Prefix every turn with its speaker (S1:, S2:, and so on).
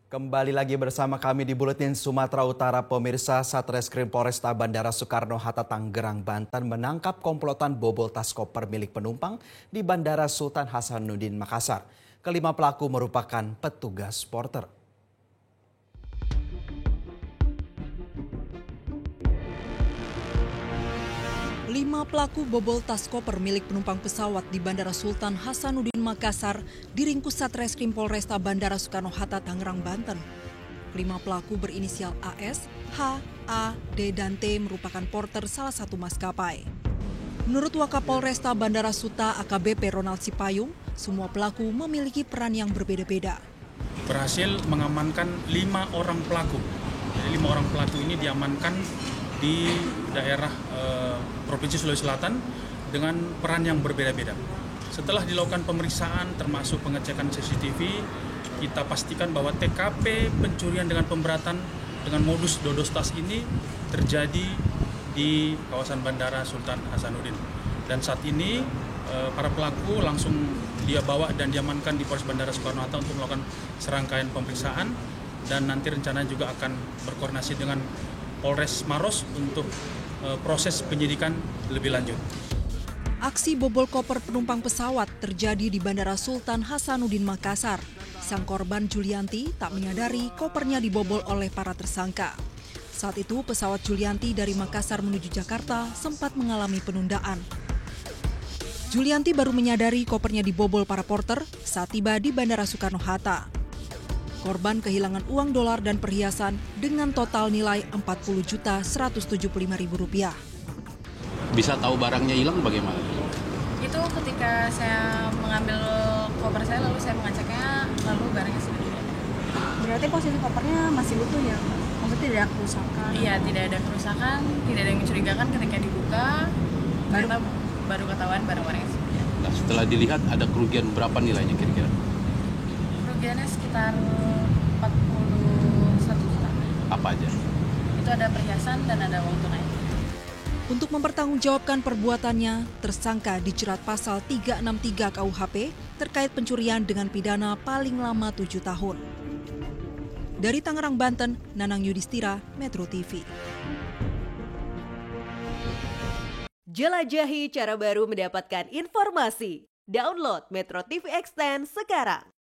S1: Kembali lagi bersama kami di Buletin Sumatera Utara, pemirsa. Satreskrim Polresta Bandara Soekarno-Hatta Tanggerang, Banten menangkap komplotan bobol tas koper milik penumpang di Bandara Sultan Hasanuddin Makassar. Kelima pelaku merupakan petugas porter.
S2: Lima pelaku bobol tas koper milik penumpang pesawat di Bandara Sultan Hasanuddin Makassar diringkus Satreskrim Polresta Bandara Soekarno-Hatta Tangerang, Banten. Kelima pelaku berinisial AS, H, A, D, dan T merupakan porter salah satu maskapai. Menurut Wakapolresta Bandara Suta AKBP Ronald Sipayung, semua pelaku memiliki peran yang berbeda-beda.
S3: Berhasil mengamankan 5 orang pelaku. Jadi 5 orang pelaku ini diamankan di daerah Provinsi Sulawesi Selatan dengan peran yang berbeda-beda. Setelah dilakukan pemeriksaan termasuk pengecekan CCTV, kita pastikan bahwa TKP pencurian dengan pemberatan dengan modus dodos tas ini terjadi di kawasan Bandara Sultan Hasanuddin. Dan saat ini para pelaku langsung dia bawa dan diamankan di Polres Bandara Soekarno-Hatta untuk melakukan serangkaian pemeriksaan, dan nanti rencana juga akan berkoordinasi dengan Polres Maros untuk proses penyidikan lebih lanjut.
S2: Aksi bobol koper penumpang pesawat terjadi di Bandara Sultan Hasanuddin Makassar. Sang korban Julianti tak menyadari kopernya dibobol oleh para tersangka. Saat itu pesawat Julianti dari Makassar menuju Jakarta sempat mengalami penundaan. Julianti baru menyadari kopernya dibobol para porter saat tiba di Bandara Soekarno-Hatta. Korban kehilangan uang dolar dan perhiasan dengan total nilai Rp40.175.000.
S4: Bisa tahu barangnya hilang bagaimana?
S5: Itu ketika saya mengambil koper saya, lalu saya mengeceknya, lalu barangnya sudah tidak ada.
S6: Berarti posisi kopernya masih utuh ya? Maksudnya tidak ada kerusakan?
S5: Iya, tidak ada kerusakan, tidak ada yang mencurigakan. Ketika dibuka, kita baru ketahuan barang-barangnya sudah ada.
S4: Nah, setelah dilihat ada kerugian berapa nilainya kira-kira?
S5: Kerugiannya sekitar 41 juta.
S4: Apa aja?
S5: Itu ada perhiasan dan ada uang tunai.
S2: Untuk mempertanggungjawabkan perbuatannya, tersangka dijerat pasal 363 KUHP terkait pencurian dengan pidana paling lama 7 tahun. Dari Tangerang, Banten, Nanang Yudhistira, Metro TV.
S7: Jelajahi cara baru mendapatkan informasi. Download Metro TV Extend sekarang.